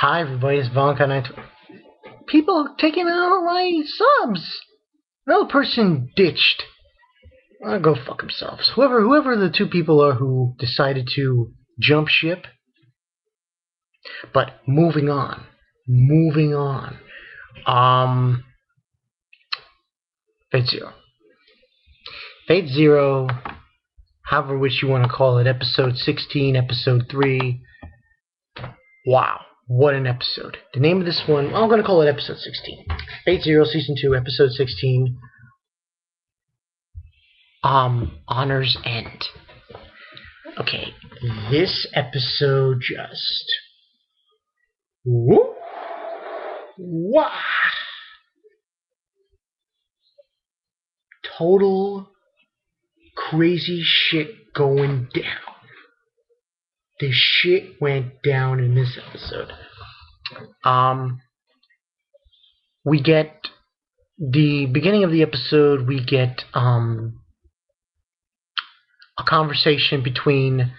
Hi everybody, it's Vonka. People taking out my subs. Another person ditched. Go fuck themselves. Whoever the two people are who decided to jump ship. But moving on. Fate Zero. Fate Zero, however which you want to call it, episode 16, episode 3. Wow. What an episode. The name of this one, I'm going to call it episode 16. Fate Zero, season 2, episode 16. Honor's End. Okay, this episode just... Whoop! Wow! Total crazy shit going down. The shit went down in this episode. We get the beginning of the episode. We get a conversation between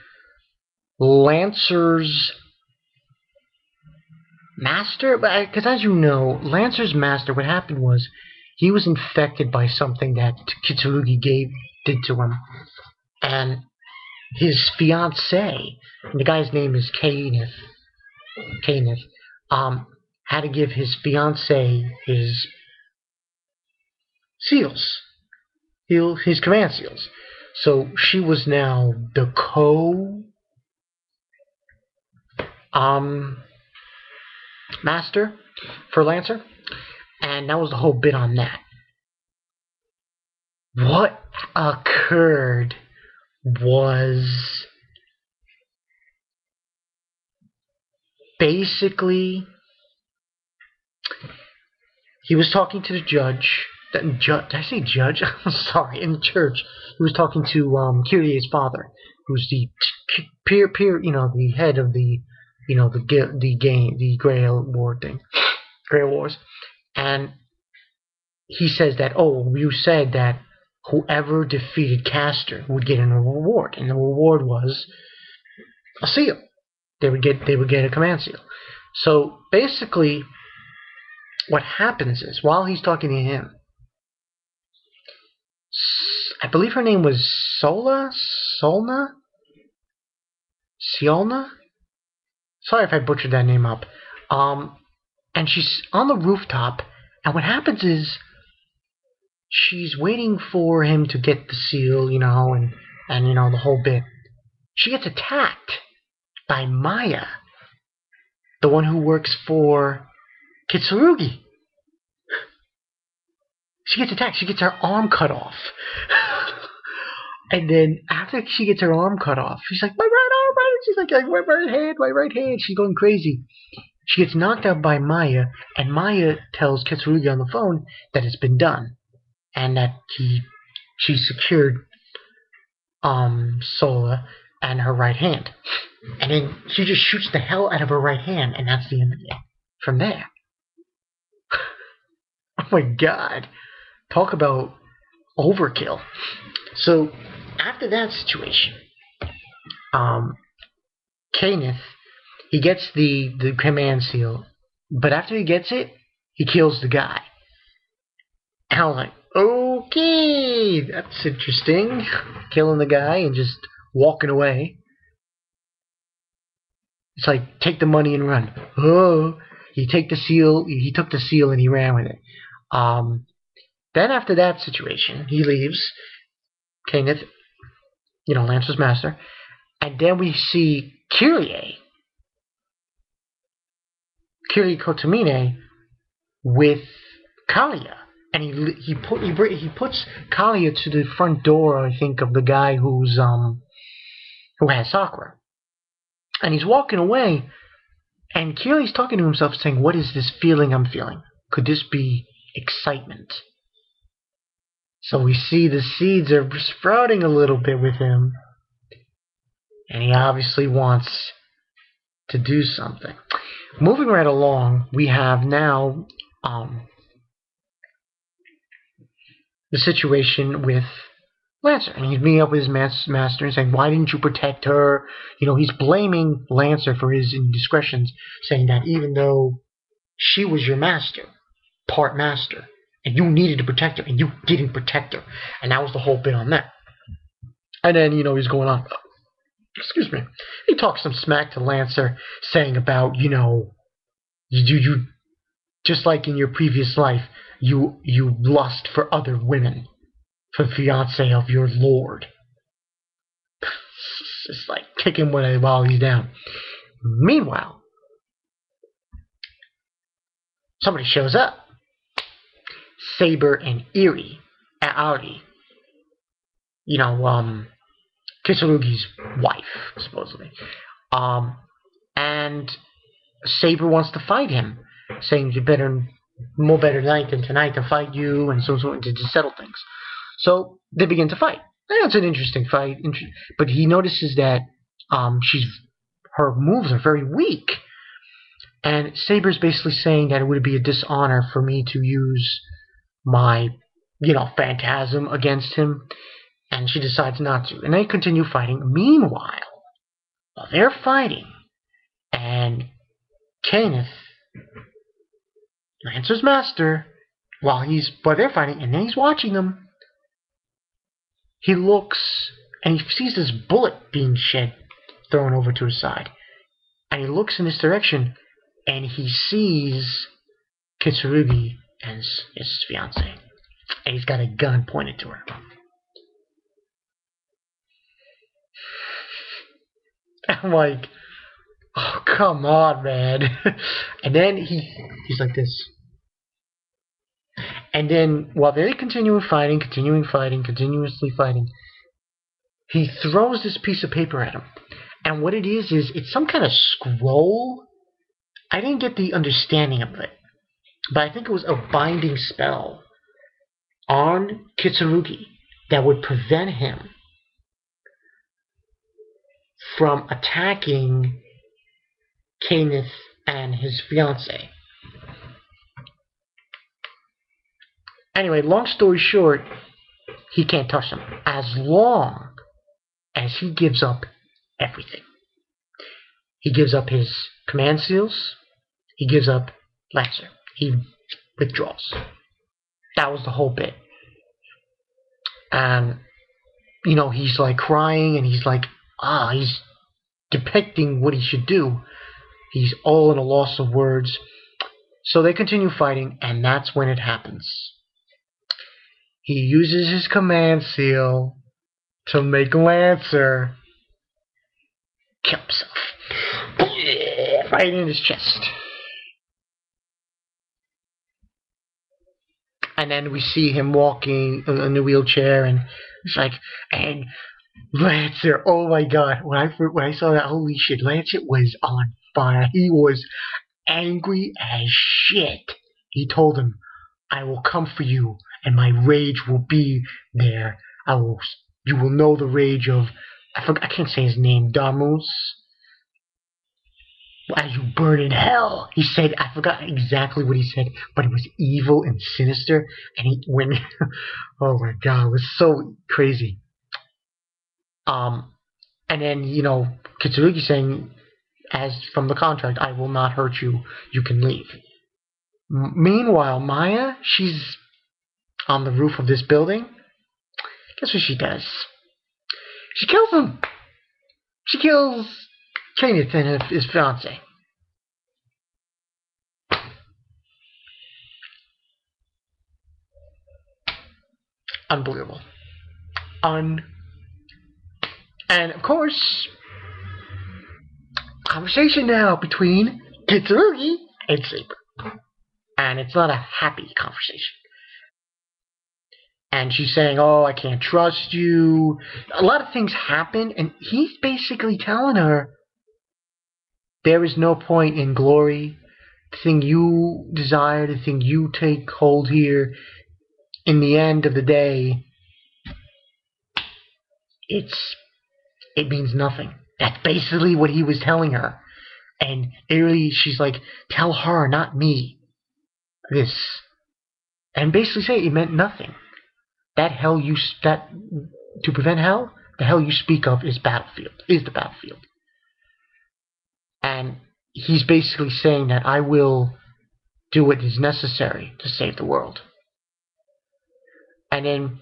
Lancer's master, because as you know, Lancer's master. What happened was he was infected by something that KITSURUGI did to him, and his fiancée, and the guy's name is Kenneth, had to give his fiancée his seals, his command seals. So she was now the master for Lancer, and that was the whole bit on that. What occurred was basically he was talking to the judge. Did I say judge? I'm sorry. In the church, he was talking to Kirie's father, who's the the head of the the Grail War thing, Grail Wars, and he says that, oh, you said that whoever defeated Castor would get a reward, and the reward was a seal. They would get a command seal. So basically, what happens is, while he's talking to him, I believe her name was Siolna? Sorry if I butchered that name up. And she's on the rooftop, and what happens is she's waiting for him to get the seal, and the whole bit. She gets attacked by Maya, the one who works for KITSURUGI. She gets attacked. She gets her arm cut off. And then after she gets her arm cut off, she's like, my right arm, right? She's like, my right hand. She's going crazy. She gets knocked out by Maya, and Maya tells KITSURUGI on the phone that it's been done, and that she secured Sola and her right hand. And then she just shoots the hell out of her right hand, and that's the end of it. From there. Oh my god. Talk about overkill. So, after that situation, Kenneth, he gets the command seal, but after he gets it, he kills the guy. And I'm like, okay, that's interesting. Killing the guy and just walking away. It's like, take the money and run. Oh, he took the seal and he ran with it. Then after that situation, he leaves, Kenneth, Lancer's master, and then we see Kirie Kotomine with Kalia, and he puts Kalia to the front door, I think, of the guy who has Sakura, and he's walking away, and Kirie's talking to himself, saying, "What is this feeling I'm feeling? Could this be excitement?" So we see the seeds are sprouting a little bit with him, and he obviously wants to do something. Moving right along, we have now the situation with Lancer. And he's meeting up with his master and saying, why didn't you protect her? You know, he's blaming Lancer for his indiscretions, saying that even though she was your master, part master, and you needed to protect her, and you didn't protect her. And that was the whole bit on that. And then, you know, he's going on. Excuse me. He talks some smack to Lancer, saying about, you know, you just like in your previous life, you lust for other women, for the fiance of your lord. It's just like kick him while he's down. Meanwhile, somebody shows up. Saber and Aori, you know, KITSURUGI's wife, supposedly. And Saber wants to fight him, saying you better, more better tonight than tonight to fight you, and so to settle things. So they begin to fight. And it's an interesting fight, but he notices that her moves are very weak. And Saber's basically saying that it would be a dishonor for me to use my, you know, phantasm against him. And she decides not to. And they continue fighting. Meanwhile, while they're fighting, and Kenneth, Lancer's master, while they're fighting, and then he's watching them, he looks, and he sees this bullet being thrown over to his side. And he looks in this direction, and he sees KITSURUGI as his fiancée. And he's got a gun pointed to her. I'm like, oh, come on, man. And then he's like this. And then, while they're continuously fighting, he throws this piece of paper at him. And what it is it's some kind of scroll. I didn't get the understanding of it, but I think it was a binding spell on KITSURUGI that would prevent him from attacking Kenneth and his fiancée. Anyway, long story short, he can't touch them as long as he gives up everything. He gives up his command seals. He gives up Lancer. He withdraws. That was the whole bit. And, you know, he's like crying, and he's like, he's depicting what he should do. He's all in a loss of words. So they continue fighting, and that's when it happens. He uses his command seal to make Lancer kill himself. Right in his chest. And then we see him walking in the wheelchair, and it's like, and Lancer, oh my god, when I saw that, holy shit, Lancer was on fire. He was angry as shit. He told him, I will come for you, and my rage will be there. You will know the rage of, I can't say his name, Damus. As you burn in hell, he said. I forgot exactly what he said, but it was evil and sinister. And oh my god, it was so crazy. And then, you know, KITSURUGI saying, as from the contract, I will not hurt you. You can leave. Meanwhile, Maya, she's on the roof of this building. Guess what she does? She kills him. She kills Kenneth and his fiancée. Unbelievable. And of course, conversation now between KITSURUGI and Saber. And it's not a happy conversation. And she's saying, oh, I can't trust you. A lot of things happen, and he's basically telling her, there is no point in glory. The thing you desire, the thing you take hold here, in the end of the day, it means nothing. That's basically what he was telling her. And really, she's like, tell her, not me, this. And basically say it meant nothing. that to prevent hell, the hell you speak of is the battlefield. And he's basically saying that I will do what is necessary to save the world. And then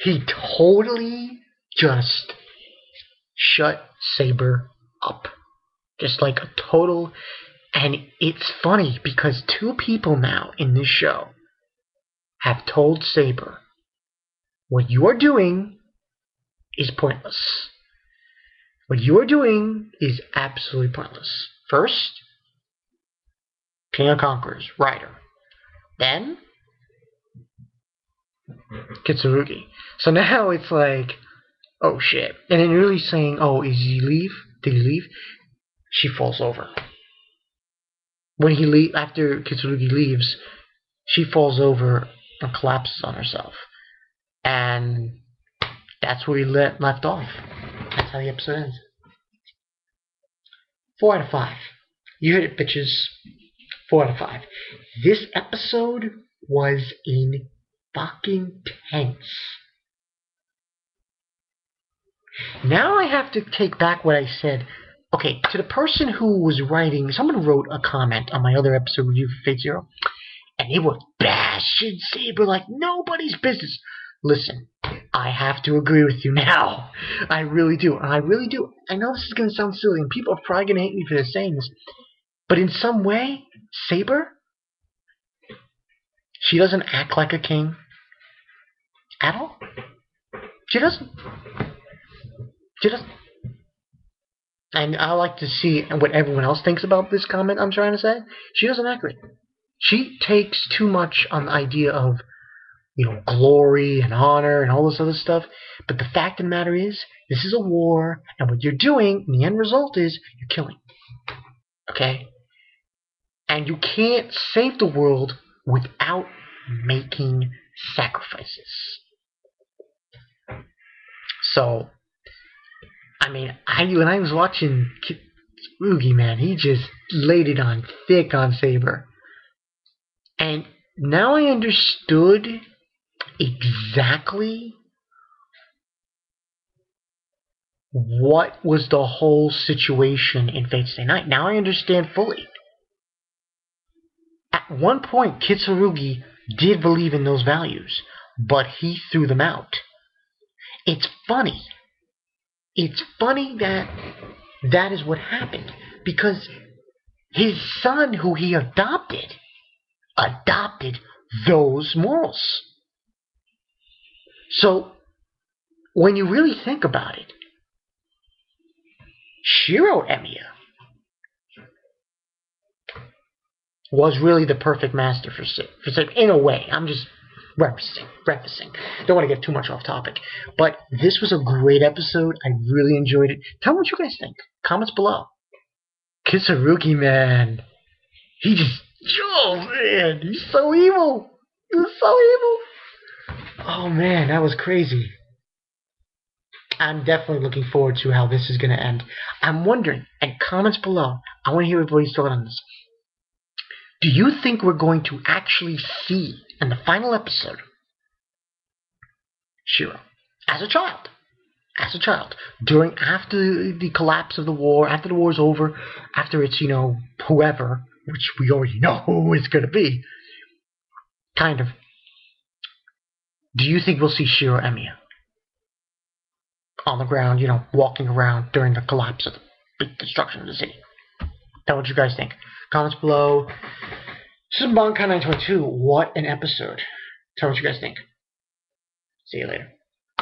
he totally just shut Saber up. Just like a total... And it's funny because 2 people now in this show have told Saber, what you are doing is pointless. What you are doing is absolutely pointless. First, King of Conquerors, Ryder. Then, KITSURUGI. So now it's like, oh shit. And then really saying, oh, did he leave? She falls over. When after KITSURUGI leaves, she falls over and collapses on herself. And that's where we left off. That's how the episode ends. 4 out of 5. You heard it, bitches. 4 out of 5. This episode was fucking tense. Now I have to take back what I said. Okay, to the person who was writing, someone wrote a comment on my other episode review for Fate Zero, and they were bashing Saber like nobody's business. Listen, I have to agree with you now. I really do. I really do. I know this is going to sound silly, and people are probably going to hate me for saying this, but in some way, Saber, she doesn't act like a king at all. She doesn't. She doesn't. And I like to see what everyone else thinks about this comment I'm trying to say. She doesn't act right. She takes too much on the idea of, glory and honor and all this other stuff. But the fact of the matter is, this is a war, and what you're doing, the end result is, you're killing. Okay? And you can't save the world without making sacrifices. So, when I was watching KITSURUGI, man, he just laid it on thick on Saber. And now I understood exactly what was the whole situation in Fate Stay Night. Now I understand fully. At one point, KITSURUGI did believe in those values, but he threw them out. It's funny. It's funny that is what happened, because his son, who he adopted those morals. So, when you really think about it, Shiro EMIYA was really the perfect master for Saber, in a way. I'm just prefacing. Don't want to get too much off topic. But this was a great episode. I really enjoyed it. Tell me what you guys think. Comments below. KITSURUGI, man. Man, he's so evil. He's so evil. Oh, man, that was crazy. I'm definitely looking forward to how this is going to end. I'm wondering, and comments below, I want to hear everybody's thought on this. Do you think we're going to actually see, in the final episode, Shiro as a child? After the collapse of the war, after the war's over, after it's, whoever, which we already know who it's going to be, kind of. Do you think we'll see Shiro EMIYA on the ground, walking around during the collapse of the big destruction of the city? Tell what you guys think. Comments below. This is Bonkai 922. What an episode. Tell what you guys think. See you later.